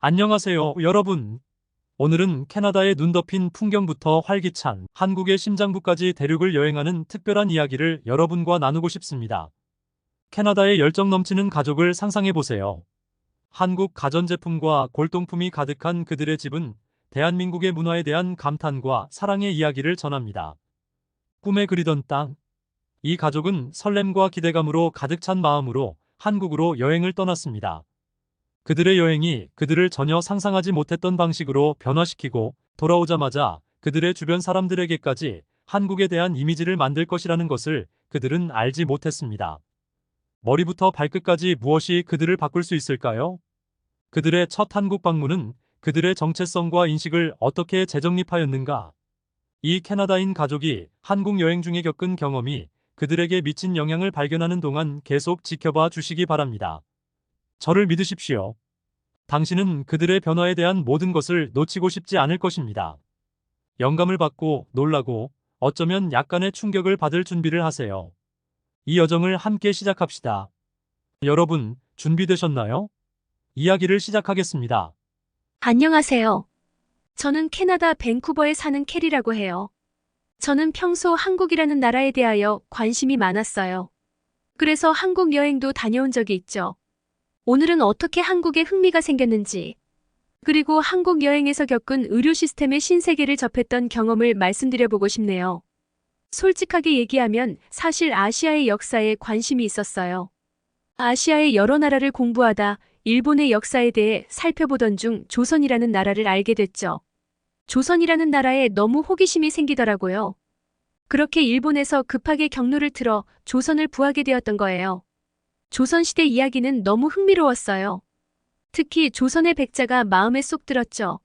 안녕하세요, 여러분. 오늘은 캐나다의 눈 덮인 풍경부터 활기찬 한국의 심장부까지 대륙을 여행하는 특별한 이야기를 여러분과 나누고 싶습니다. 캐나다의 열정 넘치는 가족을 상상해 보세요. 한국 가전제품과 골동품이 가득한 그들의 집은 대한민국의 문화에 대한 감탄과 사랑의 이야기를 전합니다. 꿈에 그리던 땅. 이 가족은 설렘과 기대감으로 가득 찬 마음으로 한국으로 여행을 떠났습니다. 그들의 여행이 그들을 전혀 상상하지 못했던 방식으로 변화시키고 돌아오자마자 그들의 주변 사람들에게까지 한국에 대한 이미지를 만들 것이라는 것을 그들은 알지 못했습니다. 머리부터 발끝까지 무엇이 그들을 바꿀 수 있을까요? 그들의 첫 한국 방문은 그들의 정체성과 인식을 어떻게 재정립하였는가? 이 캐나다인 가족이 한국 여행 중에 겪은 경험이 그들에게 미친 영향을 발견하는 동안 계속 지켜봐 주시기 바랍니다. 저를 믿으십시오. 당신은 그들의 변화에 대한 모든 것을 놓치고 싶지 않을 것입니다. 영감을 받고 놀라고 어쩌면 약간의 충격을 받을 준비를 하세요. 이 여정을 함께 시작합시다. 여러분, 준비되셨나요? 이야기를 시작하겠습니다. 안녕하세요. 저는 캐나다 밴쿠버에 사는 캐리라고 해요. 저는 평소 한국이라는 나라에 대하여 관심이 많았어요. 그래서 한국 여행도 다녀온 적이 있죠. 오늘은 어떻게 한국에 흥미가 생겼는지, 그리고 한국 여행에서 겪은 의료 시스템의 신세계를 접했던 경험을 말씀드려보고 싶네요. 솔직하게 얘기하면 사실 아시아의 역사에 관심이 있었어요. 아시아의 여러 나라를 공부하다 일본의 역사에 대해 살펴보던 중 조선이라는 나라를 알게 됐죠. 조선이라는 나라에 너무 호기심이 생기더라고요. 그렇게 일본에서 급하게 경로를 틀어 조선을 구하게 되었던 거예요. 조선시대 이야기는 너무 흥미로웠어요. 특히 조선의 백자가 마음에 쏙 들었죠.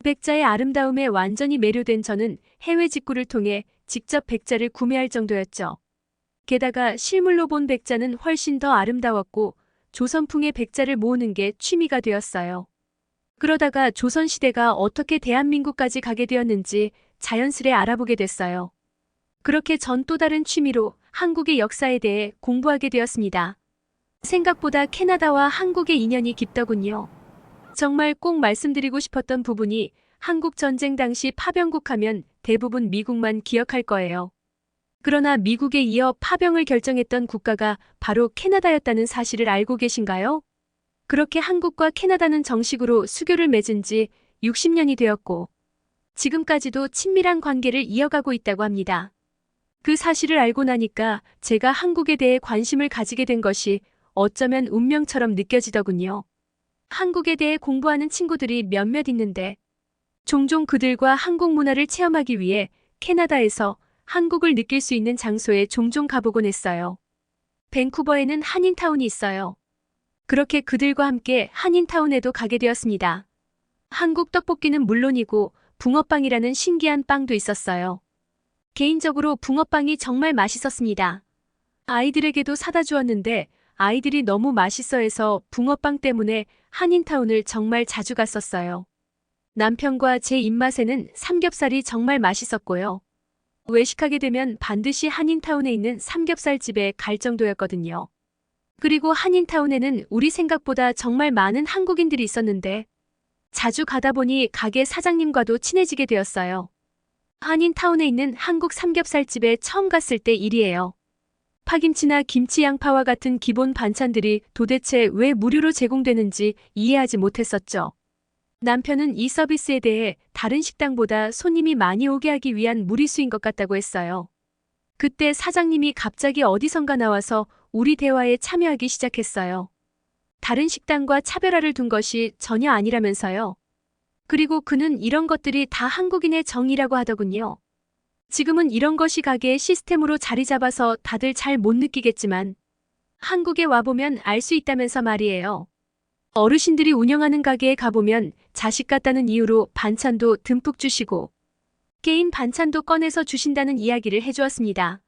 백자의 아름다움에 완전히 매료된 저는 해외 직구를 통해 직접 백자를 구매할 정도였죠. 게다가 실물로 본 백자는 훨씬 더 아름다웠고 조선풍의 백자를 모으는 게 취미가 되었어요. 그러다가 조선시대가 어떻게 대한민국까지 가게 되었는지 자연스레 알아보게 됐어요. 그렇게 전 또 다른 취미로 한국의 역사에 대해 공부하게 되었습니다. 생각보다 캐나다와 한국의 인연이 깊더군요. 정말 꼭 말씀드리고 싶었던 부분이 한국 전쟁 당시 파병국 하면 대부분 미국만 기억할 거예요. 그러나 미국에 이어 파병을 결정했던 국가가 바로 캐나다였다는 사실을 알고 계신가요? 그렇게 한국과 캐나다는 정식으로 수교를 맺은 지 60년이 되었고 지금까지도 친밀한 관계를 이어가고 있다고 합니다. 그 사실을 알고 나니까 제가 한국에 대해 관심을 가지게 된 것이 어쩌면 운명처럼 느껴지더군요. 한국에 대해 공부하는 친구들이 몇몇 있는데 종종 그들과 한국 문화를 체험하기 위해 캐나다에서 한국을 느낄 수 있는 장소에 종종 가보곤 했어요. 밴쿠버에는 한인타운이 있어요. 그렇게 그들과 함께 한인타운에도 가게 되었습니다. 한국 떡볶이는 물론이고 붕어빵이라는 신기한 빵도 있었어요. 개인적으로 붕어빵이 정말 맛있었습니다. 아이들에게도 사다 주었는데 아이들이 너무 맛있어 해서 붕어빵 때문에 한인타운을 정말 자주 갔었어요. 남편과 제 입맛에는 삼겹살이 정말 맛있었고요. 외식하게 되면 반드시 한인타운에 있는 삼겹살집에 갈 정도였거든요. 그리고 한인타운에는 우리 생각보다 정말 많은 한국인들이 있었는데 자주 가다 보니 가게 사장님과도 친해지게 되었어요. 한인타운에 있는 한국 삼겹살집에 처음 갔을 때 일이에요. 파김치나 김치 양파와 같은 기본 반찬들이 도대체 왜 무료로 제공되는지 이해하지 못했었죠. 남편은 이 서비스에 대해 다른 식당보다 손님이 많이 오게 하기 위한 무리수인 것 같다고 했어요. 그때 사장님이 갑자기 어디선가 나와서 우리 대화에 참여하기 시작했어요. 다른 식당과 차별화를 둔 것이 전혀 아니라면서요. 그리고 그는 이런 것들이 다 한국인의 정이라고 하더군요. 지금은 이런 것이 가게의 시스템으로 자리 잡아서 다들 잘 못 느끼겠지만 한국에 와보면 알 수 있다면서 말이에요. 어르신들이 운영하는 가게에 가보면 자식 같다는 이유로 반찬도 듬뿍 주시고 게임 반찬도 꺼내서 주신다는 이야기를 해주었습니다.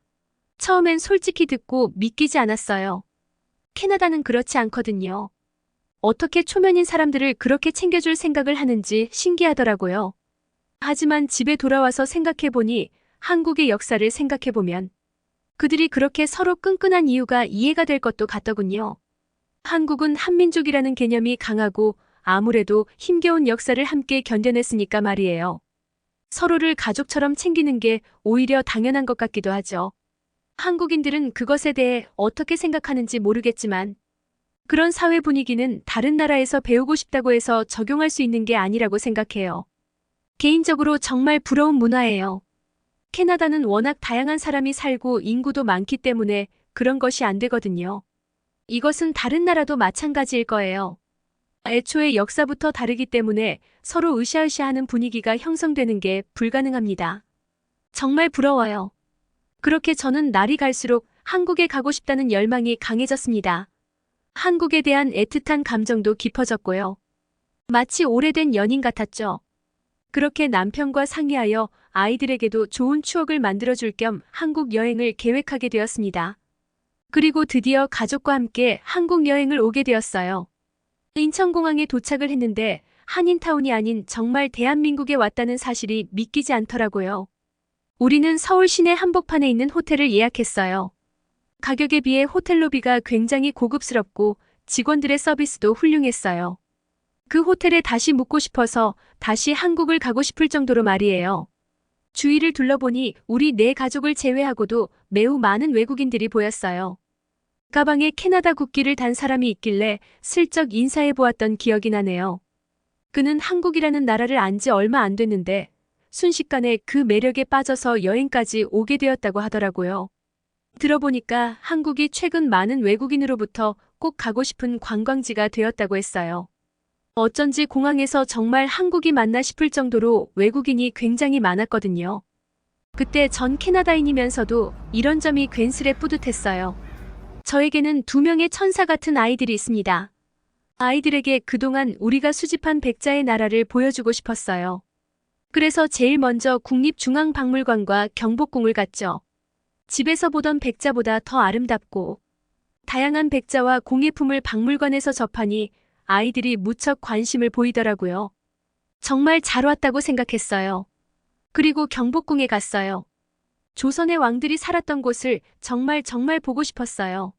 처음엔 솔직히 듣고 믿기지 않았어요. 캐나다는 그렇지 않거든요. 어떻게 초면인 사람들을 그렇게 챙겨줄 생각을 하는지 신기하더라고요. 하지만 집에 돌아와서 생각해보니 한국의 역사를 생각해보면 그들이 그렇게 서로 끈끈한 이유가 이해가 될 것도 같더군요. 한국은 한민족이라는 개념이 강하고 아무래도 힘겨운 역사를 함께 견뎌냈으니까 말이에요. 서로를 가족처럼 챙기는 게 오히려 당연한 것 같기도 하죠. 한국인들은 그것에 대해 어떻게 생각하는지 모르겠지만 그런 사회 분위기는 다른 나라에서 배우고 싶다고 해서 적용할 수 있는 게 아니라고 생각해요. 개인적으로 정말 부러운 문화예요. 캐나다는 워낙 다양한 사람이 살고 인구도 많기 때문에 그런 것이 안 되거든요. 이것은 다른 나라도 마찬가지일 거예요. 애초에 역사부터 다르기 때문에 서로 으쌰으쌰하는 분위기가 형성되는 게 불가능합니다. 정말 부러워요. 그렇게 저는 날이 갈수록 한국에 가고 싶다는 열망이 강해졌습니다. 한국에 대한 애틋한 감정도 깊어졌고요. 마치 오래된 연인 같았죠. 그렇게 남편과 상의하여 아이들에게도 좋은 추억을 만들어줄 겸 한국 여행을 계획하게 되었습니다. 그리고 드디어 가족과 함께 한국 여행을 오게 되었어요. 인천공항에 도착을 했는데 한인타운이 아닌 정말 대한민국에 왔다는 사실이 믿기지 않더라고요. 우리는 서울 시내 한복판에 있는 호텔을 예약했어요. 가격에 비해 호텔 로비가 굉장히 고급스럽고 직원들의 서비스도 훌륭했어요. 그 호텔에 다시 묵고 싶어서 다시 한국을 가고 싶을 정도로 말이에요. 주위를 둘러보니 우리 네 가족을 제외하고도 매우 많은 외국인들이 보였어요. 가방에 캐나다 국기를 단 사람이 있길래 슬쩍 인사해 보았던 기억이 나네요. 그는 한국이라는 나라를 안 지 얼마 안 됐는데 순식간에 그 매력에 빠져서 여행까지 오게 되었다고 하더라고요. 들어보니까 한국이 최근 많은 외국인으로부터 꼭 가고 싶은 관광지가 되었다고 했어요. 어쩐지 공항에서 정말 한국이 맞나 싶을 정도로 외국인이 굉장히 많았거든요. 그때 전 캐나다인이면서도 이런 점이 괜스레 뿌듯했어요. 저에게는 2명의 천사 같은 아이들이 있습니다. 아이들에게 그동안 우리가 수집한 백자의 나라를 보여주고 싶었어요. 그래서 제일 먼저 국립중앙박물관과 경복궁을 갔죠. 집에서 보던 백자보다 더 아름답고 다양한 백자와 공예품을 박물관에서 접하니 아이들이 무척 관심을 보이더라고요. 정말 잘 왔다고 생각했어요. 그리고 경복궁에 갔어요. 조선의 왕들이 살았던 곳을 정말 보고 싶었어요.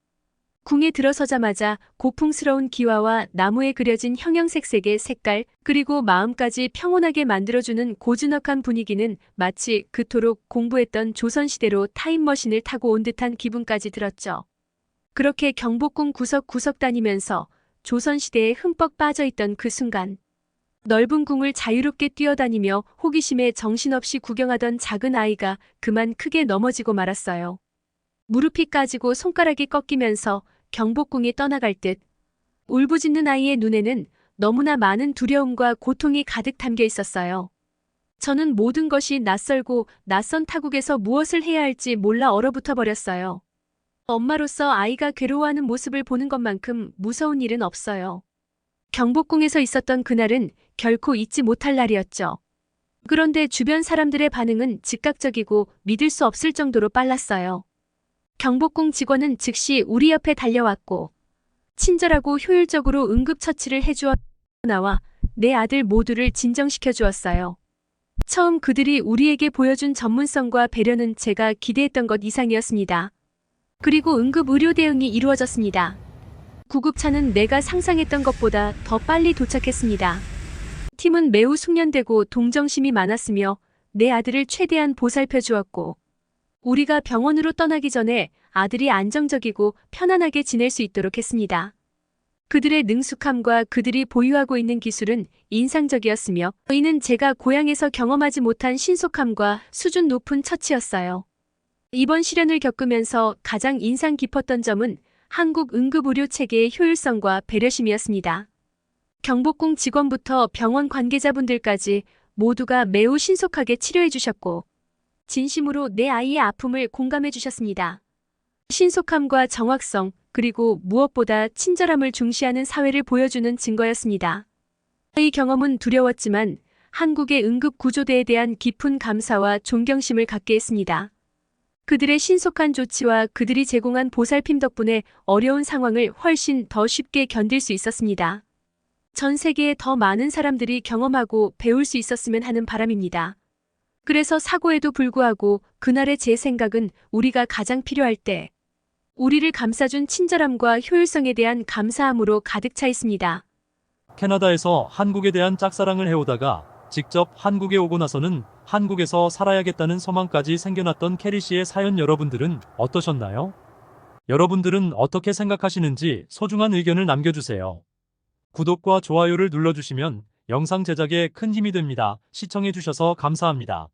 궁에 들어서자마자 고풍스러운 기와와 나무에 그려진 형형색색의 색깔, 그리고 마음까지 평온하게 만들어주는 고즈넉한 분위기는 마치 그토록 공부했던 조선시대로 타임머신을 타고 온 듯한 기분까지 들었죠. 그렇게 경복궁 구석구석 다니면서 조선시대에 흠뻑 빠져있던 그 순간, 넓은 궁을 자유롭게 뛰어다니며 호기심에 정신없이 구경하던 작은 아이가 그만 크게 넘어지고 말았어요. 무릎이 까지고 손가락이 꺾이면서 경복궁이 떠나갈 듯 울부짖는 아이의 눈에는 너무나 많은 두려움과 고통이 가득 담겨 있었어요. 저는 모든 것이 낯설고 낯선 타국에서 무엇을 해야 할지 몰라 얼어붙어 버렸어요. 엄마로서 아이가 괴로워하는 모습을 보는 것만큼 무서운 일은 없어요. 경복궁에서 있었던 그날은 결코 잊지 못할 날이었죠. 그런데 주변 사람들의 반응은 즉각적이고 믿을 수 없을 정도로 빨랐어요. 경복궁 직원은 즉시 우리 옆에 달려왔고 친절하고 효율적으로 응급처치를 해주어 나와 내 아들 모두를 진정시켜 주었어요. 처음 그들이 우리에게 보여준 전문성과 배려는 제가 기대했던 것 이상이었습니다. 그리고 응급 의료 대응이 이루어졌습니다. 구급차는 내가 상상했던 것보다 더 빨리 도착했습니다. 팀은 매우 숙련되고 동정심이 많았으며 내 아들을 최대한 보살펴 주었고 우리가 병원으로 떠나기 전에 아들이 안정적이고 편안하게 지낼 수 있도록 했습니다. 그들의 능숙함과 그들이 보유하고 있는 기술은 인상적이었으며 이는 제가 고향에서 경험하지 못한 신속함과 수준 높은 처치였어요. 이번 시련을 겪으면서 가장 인상 깊었던 점은 한국 응급의료 체계의 효율성과 배려심이었습니다. 경복궁 직원부터 병원 관계자분들까지 모두가 매우 신속하게 치료해 주셨고 진심으로 내 아이의 아픔을 공감해 주셨습니다. 신속함과 정확성, 그리고 무엇보다 친절함을 중시하는 사회를 보여주는 증거였습니다. 이 경험은 두려웠지만 한국의 응급구조대에 대한 깊은 감사와 존경심을 갖게 했습니다. 그들의 신속한 조치와 그들이 제공한 보살핌 덕분에 어려운 상황을 훨씬 더 쉽게 견딜 수 있었습니다. 전 세계에 더 많은 사람들이 경험하고 배울 수 있었으면 하는 바람입니다. 그래서 사고에도 불구하고 그날의 제 생각은 우리가 가장 필요할 때 우리를 감싸준 친절함과 효율성에 대한 감사함으로 가득 차 있습니다. 캐나다에서 한국에 대한 짝사랑을 해오다가 직접 한국에 오고 나서는 한국에서 살아야겠다는 소망까지 생겨났던 캐리 씨의 사연, 여러분들은 어떠셨나요? 여러분들은 어떻게 생각하시는지 소중한 의견을 남겨주세요. 구독과 좋아요를 눌러주시면 영상 제작에 큰 힘이 됩니다. 시청해주셔서 감사합니다.